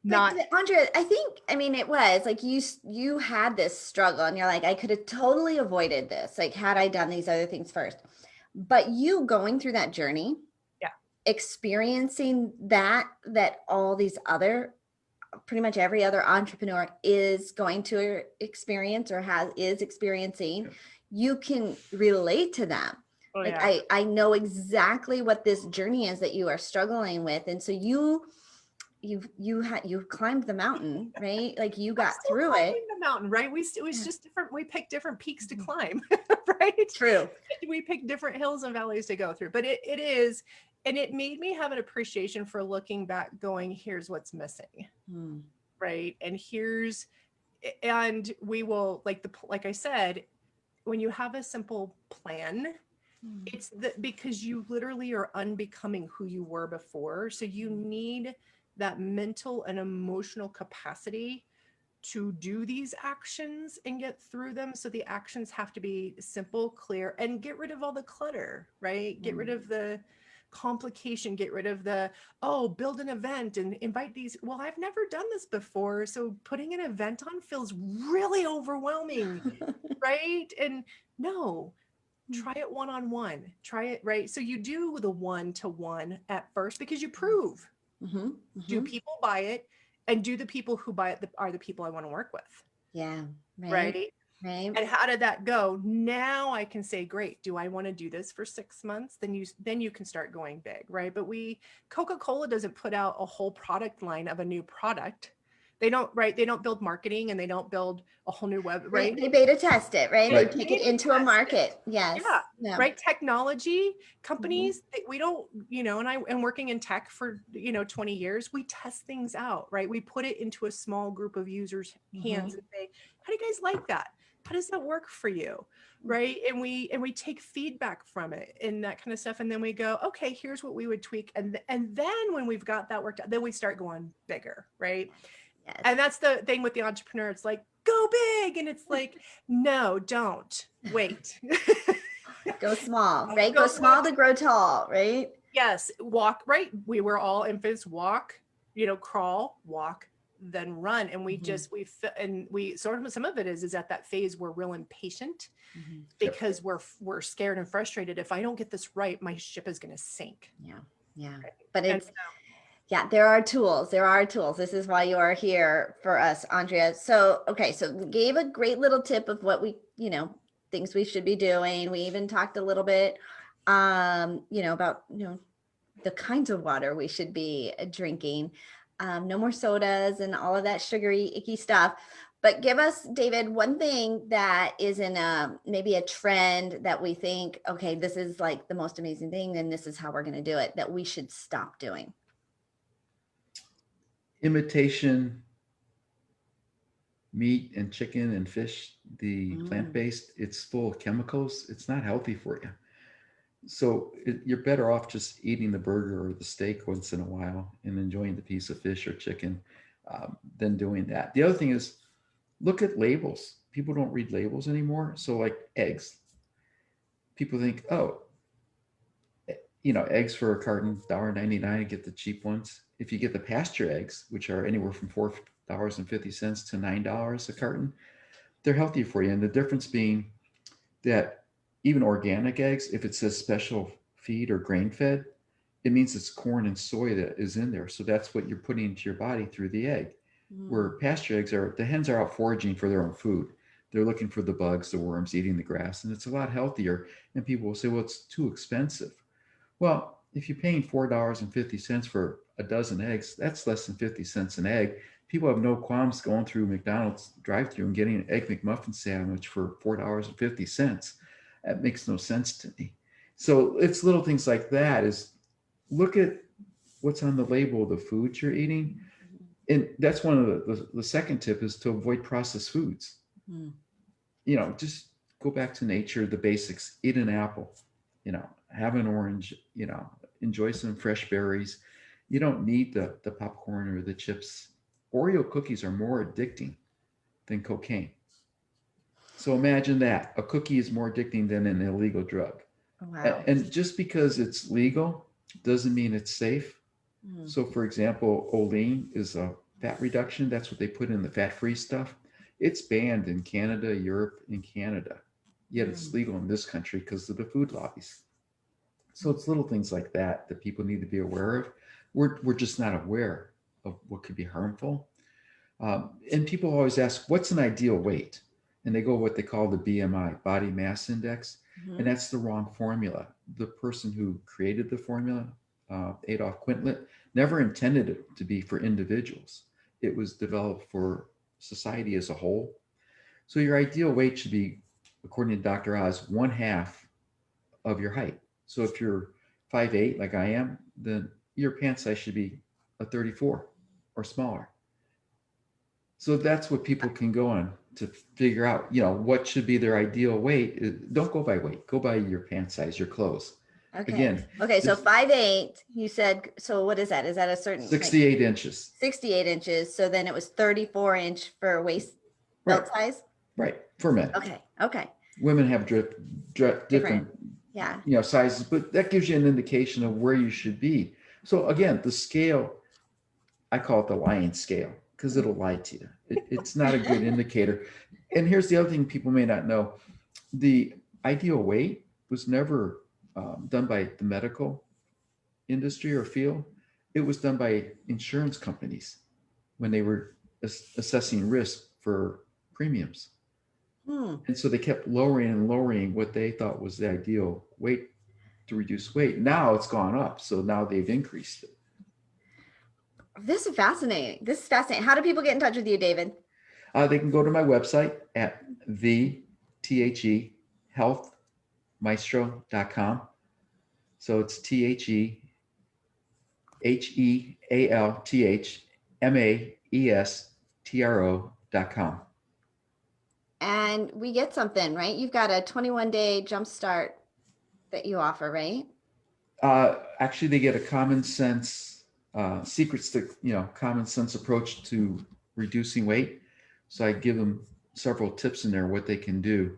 not Aundrea, it was like you had this struggle and you're like, I could have totally avoided this. Like, had I done these other things first, but you going through that journey, experiencing that all these other, pretty much every other entrepreneur is going to experience or is experiencing, you can relate to them. I know exactly what this journey is that you are struggling with. And so you climbed the mountain, right? Like you got through it. The mountain, right? It was just different. We picked different peaks to climb, right? True. We picked different hills and valleys to go through, but it is, and it made me have an appreciation for looking back, going, here's what's missing, right? And we will, like I said, when you have a simple plan, it's because you literally are unbecoming who you were before. So you need that mental and emotional capacity to do these actions and get through them. So the actions have to be simple, clear, and get rid of all the clutter, right? Get rid of the complication, get rid of the, build an event and invite these. Well, I've never done this before. So putting an event on feels really overwhelming, right? And no, try it one-on-one, try it, right? So you do the 1-to-1 at first because you prove. Do people buy it? And do the people who buy it are the people I want to work with? Yeah. Right. And how did that go? Now I can say, great. Do I want to do this for 6 months? Then you can start going big, right? But Coca-Cola doesn't put out a whole product line of a new product They don't, right? They don't build marketing and they don't build a whole new web, right? They beta test it, right? Right. They take it into a market. Yes. Yeah. Yeah. Right. Technology companies, we don't, and working in tech for, 20 years, we test things out, right? We put it into a small group of users' hands and say, how do you guys like that? How does that work for you? Right. And we take feedback from it and that kind of stuff. And then we go, okay, here's what we would tweak. And then when we've got that worked out, then we start going bigger. Right. Yes. And that's the thing with the entrepreneur. It's like, go big. And it's like, no, don't wait. Go small, right? Go small to grow tall, right? Yes. Walk, right? We were all infants, walk, crawl, walk, then run. And we sort of, some of it is at that phase we're real impatient because we're scared and frustrated. If I don't get this right, my ship is going to sink. Yeah. Yeah. But yeah, there are tools. This is why you are here for us, Aundrea. So, okay. So we gave a great little tip of what we, things we should be doing. We even talked a little bit, about, the kinds of water we should be drinking. No more sodas and all of that sugary, icky stuff. But give us, David, one thing that is in maybe a trend that we think, okay, this is like the most amazing thing, and this is how we're going to do it, that we should stop doing. Imitation meat and chicken and fish, the plant-based, it's full of chemicals. It's not healthy for you. So you're better off just eating the burger or the steak once in a while and enjoying the piece of fish or chicken than doing that. The other thing is, look at labels. People don't read labels anymore. So like eggs, people think, oh, eggs for a carton, $1.99, and get the cheap ones. If you get the pasture eggs, which are anywhere from $4.50 to $9 a carton, they're healthy for you. And the difference being that even organic eggs, if it says special feed or grain fed, it means it's corn and soy that is in there. So that's what you're putting into your body through the egg. Where pasture eggs the hens are out foraging for their own food. They're looking for the bugs, the worms, eating the grass, and it's a lot healthier. And people will say, well, it's too expensive. Well, if you're paying $4.50 for a dozen eggs, that's less than 50 cents an egg. People have no qualms going through McDonald's drive-thru and getting an egg McMuffin sandwich for $4.50. That makes no sense to me. So it's little things like that, is look at what's on the label of the food you're eating. And that's one of the second tip is to avoid processed foods. Just go back to nature, the basics, eat an apple, have an orange, enjoy some fresh berries. You don't need the popcorn or the chips. Oreo cookies are more addicting than cocaine. So imagine that. A cookie is more addicting than an illegal drug. Wow. And just because it's legal doesn't mean it's safe. So for example, Olean is a fat reduction. That's what they put in the fat-free stuff. It's banned in Canada, Europe, and Canada. Yet it's legal in this country because of the food lobbies. So it's little things like that that people need to be aware of. We're just not aware of what could be harmful. And people always ask, what's an ideal weight? And they go what they call the BMI, body mass index. And that's the wrong formula. The person who created the formula, Adolf Quintlet, never intended it to be for individuals. It was developed for society as a whole. So your ideal weight should be, according to Dr. Oz, 1/2 of your height. So if you're 5'8", like I am, then your pant size should be a 34 or smaller. So that's what people can go on to figure out, what should be their ideal weight. Don't go by weight, go by your pant size, your clothes. Okay. Again. Okay. So 5'8", you said, so what is that? Is that a certain 68 inches? 68 inches. So then it was 34-inch for waist belt size? Right. For men. Okay. Okay. Women have different Yeah. sizes, but that gives you an indication of where you should be. So again, the scale, I call it the lying scale because it'll lie to you. It's not a good indicator. And here's the other thing people may not know. The ideal weight was never done by the medical industry or field. It was done by insurance companies when they were assessing risk for premiums. And so they kept lowering and lowering what they thought was the ideal weight to reduce weight. Now it's gone up. So now they've increased it. This is fascinating. This is fascinating. How do people get in touch with you, David? They can go to my website at healthmaestro.com. So it's TheHealthmaestro.com. And we get something, right? You've got a 21-day jumpstart that you offer, right? Actually, they get a common sense, secrets to, common sense approach to reducing weight. So I give them several tips in there, what they can do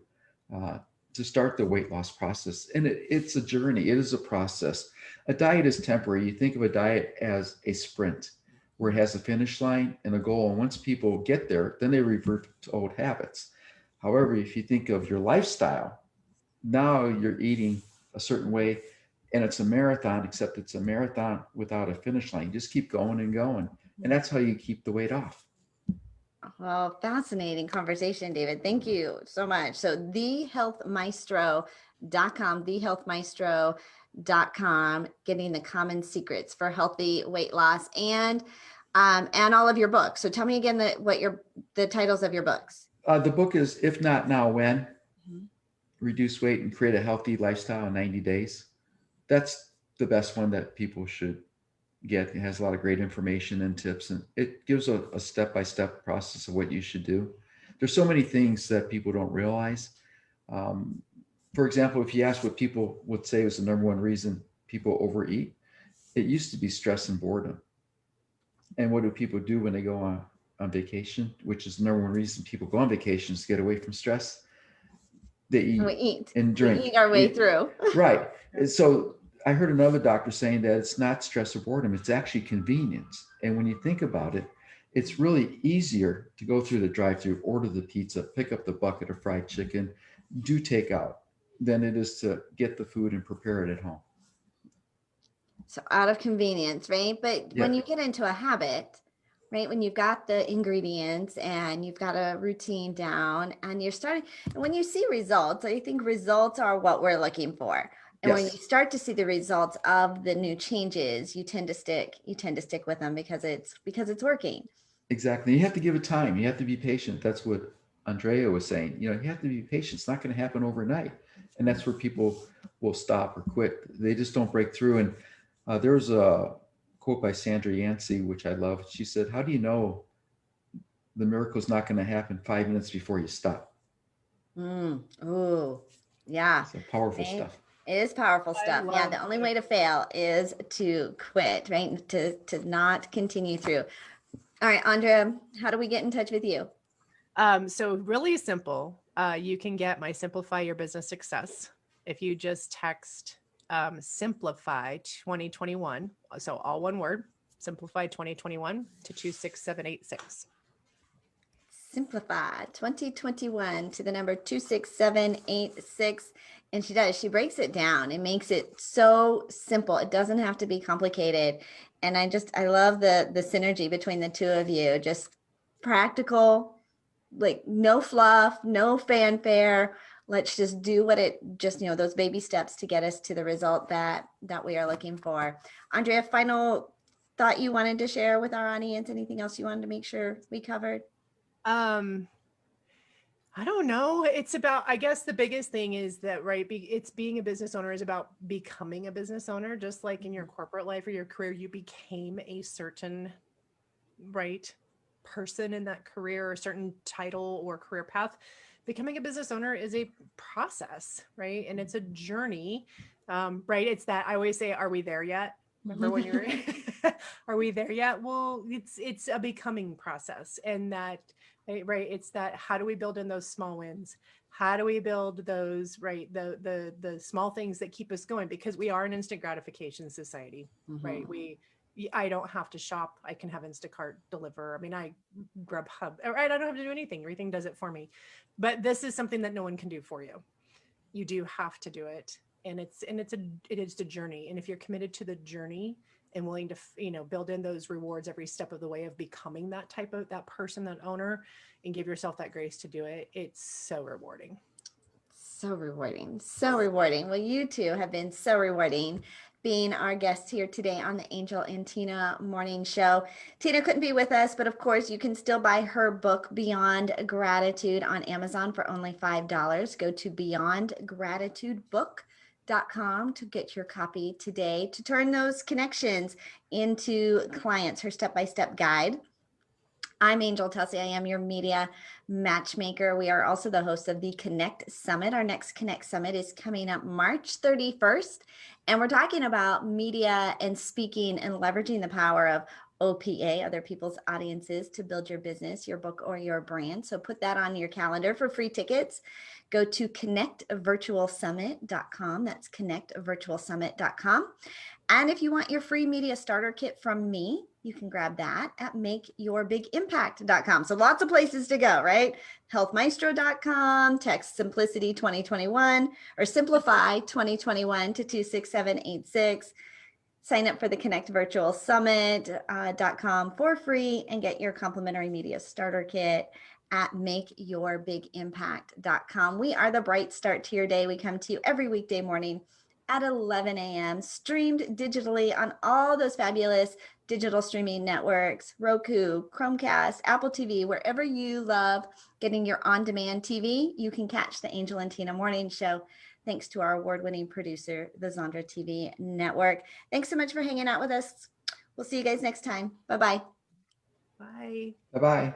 to start the weight loss process. And it's a journey. It is a process. A diet is temporary. You think of a diet as a sprint where it has a finish line and a goal. And once people get there, then they revert to old habits. However, if you think of your lifestyle, now you're eating a certain way and it's a marathon, except it's a marathon without a finish line. You just keep going and going. And that's how you keep the weight off. Well, fascinating conversation, David. Thank you so much. So thehealthmaestro.com, thehealthmaestro.com, getting the common secrets for healthy weight loss and all of your books. So tell me again the titles of your books. The book is If Not Now, When? Reduce Weight and Create a Healthy Lifestyle in 90 Days. That's the best one that people should get. It has a lot of great information and tips, and it gives a step-by-step process of what you should do. There's so many things that people don't realize. For example, if you ask what people would say was the number one reason people overeat, it used to be stress and boredom. And what do people do when they go on vacation, which is the number one reason people go on vacations to get away from stress? They eat and drink. We eat our way through. Right. So I heard another doctor saying that it's not stress or boredom, it's actually convenience. And when you think about it, it's really easier to go through the drive-through, order the pizza, pick up the bucket of fried chicken, do takeout, than it is to get the food and prepare it at home. So out of convenience, right? But when you get into a habit, right? When you've got the ingredients and you've got a routine down and you're starting, and when you see results, I think results are what we're looking for. And when you start to see the results of the new changes, you tend to stick with them because it's working. Exactly. You have to give it time. You have to be patient. That's what Aundrea was saying. You have to be patient. It's not going to happen overnight. And that's where people will stop or quit. They just don't break through. And there was a quote by Sandra Yancey, which I love. She said, how do you know the miracle is not going to happen 5 minutes before you stop? Oh, yeah. So powerful stuff. It is powerful stuff. Yeah. The only way to fail is to quit, right? To not continue through. All right, Aundrea, how do we get in touch with you? So really simple. You can get my Simplify Your Business Success. If you just text Simplify 2021, so all one word, Simplify 2021 to 26786. Simplify 2021 to the number 26786. And she breaks it down and makes it so simple. It doesn't have to be complicated. And I love the synergy between the two of you, just practical, like no fluff, no fanfare. Let's just do those baby steps to get us to the result that we are looking for. Aundrea, final thought you wanted to share with our audience? Anything else you wanted to make sure we covered? I don't know. It's about, I guess the biggest thing is that, right, it's being a business owner is about becoming a business owner, just like in your corporate life or your career, you became a certain, right, person in that career, or a certain title or career path. Becoming a business owner is a process, right? And it's a journey, right? It's that I always say, are we there yet? Remember when you were, are we there yet? Well, it's a becoming process, and that, right? It's that, how do we build in those small wins? How do we build those, right? The small things that keep us going, because we are an instant gratification society, right? I don't have to shop. I can have Instacart deliver. I mean, I Grubhub, right? I don't have to do anything. Everything does it for me. But this is something that no one can do for you. You do have to do it. And it is the journey. And if you're committed to the journey and willing to, build in those rewards every step of the way of becoming that person, that owner, and give yourself that grace to do it, it's so rewarding. So rewarding. So rewarding. Well, you two have been so rewarding. being our guest here today on the Angel and Tina Morning Show. Tina couldn't be with us, but of course you can still buy her book, Beyond Gratitude, on Amazon for only $5. Go to beyondgratitudebook.com to get your copy today, to turn those connections into clients, her step-by-step guide. I'm Angel Tussey. I am your media matchmaker. We are also the host of the Connect Summit. Our next Connect Summit is coming up March 31st. And we're talking about media and speaking and leveraging the power of OPA, other people's audiences, to build your business, your book, or your brand. So put that on your calendar for free tickets. Go to connectvirtualsummit.com. That's connectvirtualsummit.com. And if you want your free media starter kit from me, you can grab that at makeyourbigimpact.com. So lots of places to go, right? Healthmaestro.com, text Simplicity 2021 or Simplify 2021 to 26786. Sign up for the connectvirtualsummit.com for free and get your complimentary media starter kit at makeyourbigimpact.com. We are the bright start to your day. We come to you every weekday morning at 11 a.m., streamed digitally on all those fabulous digital streaming networks, Roku, Chromecast, Apple TV, wherever you love getting your on-demand TV, you can catch the Angel and Tina Morning Show. Thanks to our award-winning producer, the Aundrea TV network. Thanks so much for hanging out with us. We'll see you guys next time. Bye-bye. Bye. Bye-bye.